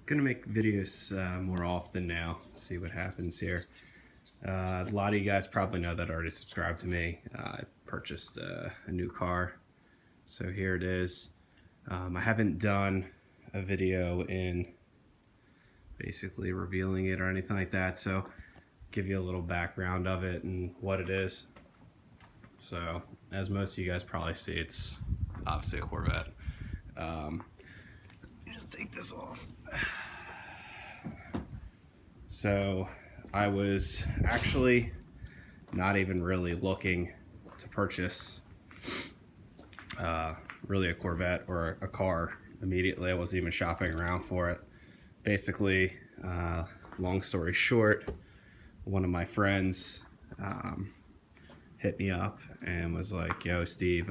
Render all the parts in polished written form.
Gonna make videos more often now. See what happens here. A lot of you guys probably know that already subscribed to me. I purchased a new car, so here it is. I haven't done a video in basically revealing it or anything like that, so give you a little background of it and what it is. So as most of you guys probably see, it's obviously a Corvette. Just take this off. So I was actually not even really looking to purchase really a Corvette or a car immediately. I wasn't even shopping around for it. Basically, long story short, one of my friends hit me up and was like, "Yo, Steve,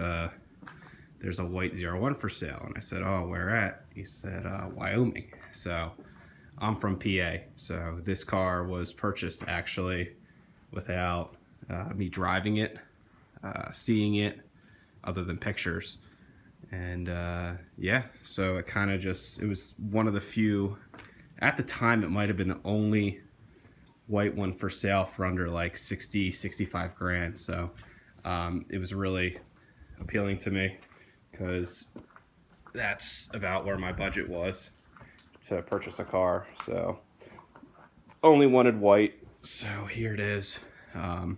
there's a white ZR1 for sale." And I said, "Oh, where at?" He said, "Wyoming." So I'm from PA, so this car was purchased actually without me driving it, seeing it, other than pictures. And yeah, so it kind of just, it was one of the few, at the time it might have been the only white one for sale for under like 65 grand. So it was really appealing to me because that's about where my budget was to purchase a car. So only wanted white, so here it is. How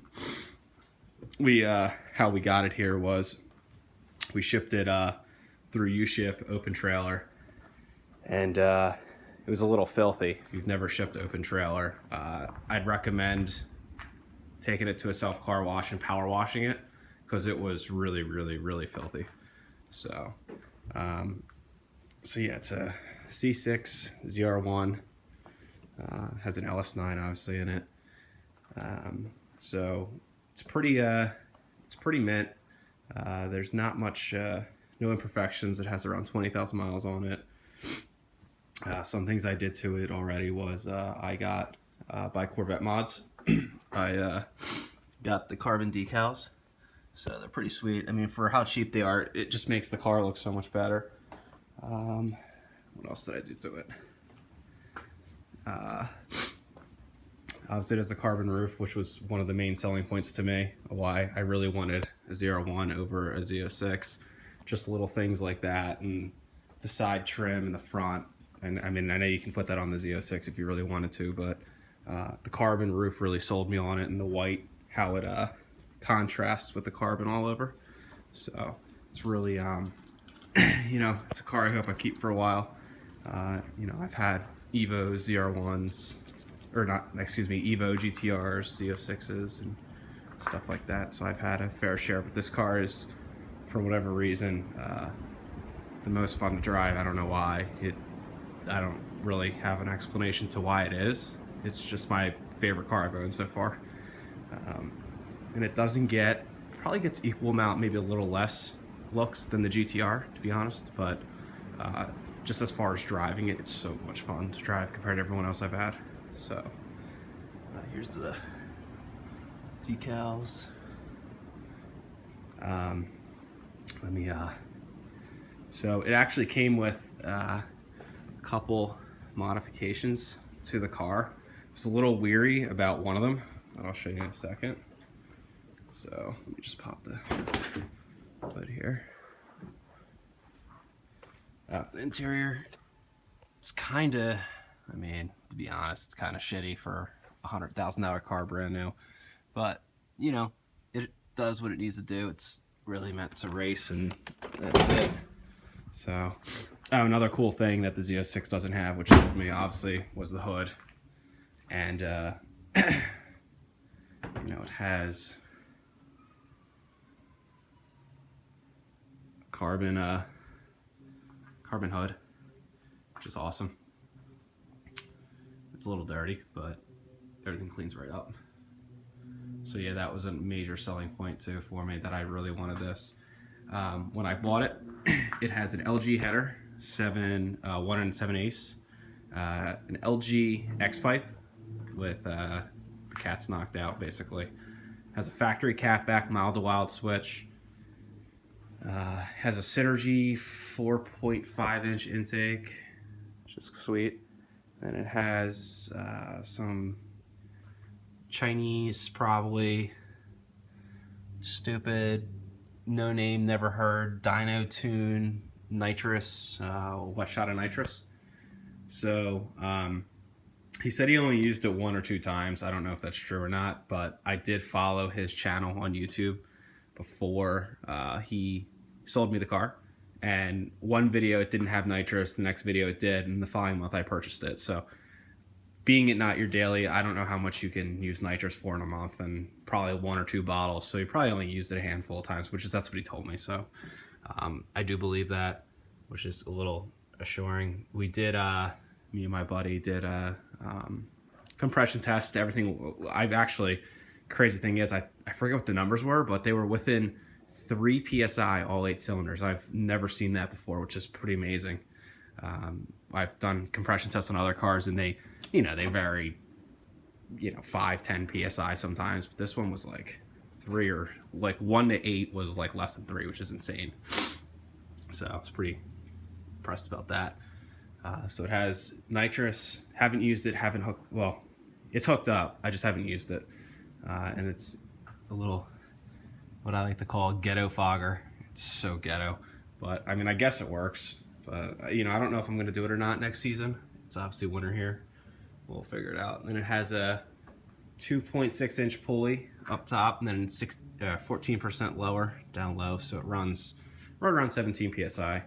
we got it here was we shipped it through U-Ship open trailer, and it was a little filthy. If you've never shipped open trailer, I'd recommend taking it to a self car wash and power washing it, because it was really filthy. So so yeah, it's a C6 ZR1, has an LS9 obviously in it. So it's pretty mint. There's not much, no imperfections. It has around 20,000 miles on it. Some things I did to it already was I got, by Corvette Mods, I got the carbon decals. So they're pretty sweet. I mean, for how cheap they are, it just makes the car look so much better. What else did I do to it? Obviously, it has a carbon roof, which was one of the main selling points to me, why I really wanted a ZR1 over a Z06. Just little things like that, and the side trim in the front. And I mean, I know you can put that on the Z06 if you really wanted to, but the carbon roof really sold me on it, and the white, how it contrasts with the carbon all over. So it's really, you know, it's a car I hope I keep for a while. You know, I've had Evo ZR1s, or not, excuse me, Evo GTRs, Z06s, and stuff like that. So I've had a fair share, but this car is, for whatever reason, the most fun to drive. I don't know why. I don't really have an explanation to why it is. It's just my favorite car I've owned so far. And it doesn't get, probably gets equal amount, maybe a little less looks than the GTR, to be honest, but just as far as driving it, it's so much fun to drive compared to everyone else I've had. So here's the decals. Let me so it actually came with a couple modifications to the car. I was a little weary about one of them, and I'll show you in a second. So let me just pop the hood here. The interior, it's kind of, I mean, to be honest, it's kind of shitty for a $100,000 car brand new, but you know, it does what it needs to do. It's really meant to race, and that's it. So another cool thing that the Z06 doesn't have, which for me obviously, was the hood. And you know, it has carbon hood, which is awesome. It's a little dirty, but everything cleans right up. So yeah, that was a major selling point too for me, that I really wanted this. When I bought it, it has an LG header, 1 7/8, an LG X pipe with the cat's knocked out basically. Has a factory catback mild to wild switch. Has a Synergy 4.5-inch intake, which is sweet. And it has some Chinese, probably stupid, no name, never heard, dyno tune, nitrous, wet shot of nitrous. So he said he only used it 1 or 2 times. I don't know if that's true or not, but I did follow his channel on YouTube before he sold me the car. And one video it didn't have nitrous, the next video it did, and the following month I purchased it. So being it not your daily, I don't know how much you can use nitrous for in a month, and probably 1 or 2 bottles. So he probably only used it a handful of times, that's what he told me. So I do believe that, which is a little assuring. We did, me and my buddy did a compression test, everything. I've actually, crazy thing is, I forget what the numbers were, but they were within 3 PSI, all 8 cylinders. I've never seen that before, which is pretty amazing. I've done compression tests on other cars, and they vary, 5, 10 PSI sometimes, but this one was like 3, or like 1 to 8 was like less than 3, which is insane. So I was pretty impressed about that. So it has nitrous, haven't used it, well, it's hooked up, I just haven't used it. And it's a little, what I like to call ghetto fogger. It's so ghetto, but I mean, I guess it works. But I don't know if I'm going to do it or not next season. It's obviously winter here. We'll figure it out. And then it has a 2.6 inch pulley up top, and then 14% lower down low. So it runs right around 17 PSI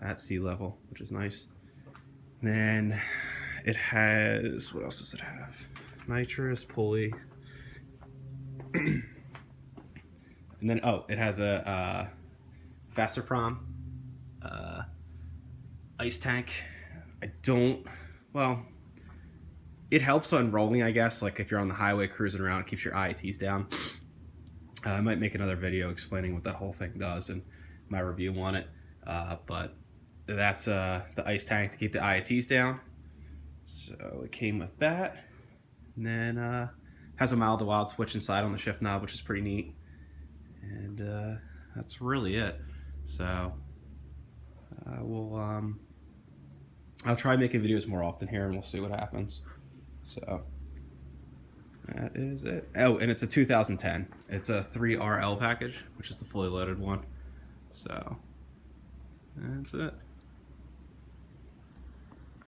at sea level, which is nice. Then it has, what else does it have? Nitrous, pulley. And then, it has a faster prom. Ice tank. It helps on rolling, I guess, like if you're on the highway cruising around, it keeps your IATs down. I might make another video explaining what that whole thing does and my review on it, but that's the ice tank to keep the IATs down. So it came with that, and then has a mild to wild switch inside on the shift knob, which is pretty neat, and that's really it. So I'll try making videos more often here, and we'll see what happens. So that is it. Oh, and it's a 2010. It's a 3RL package, which is the fully loaded one. So that's it.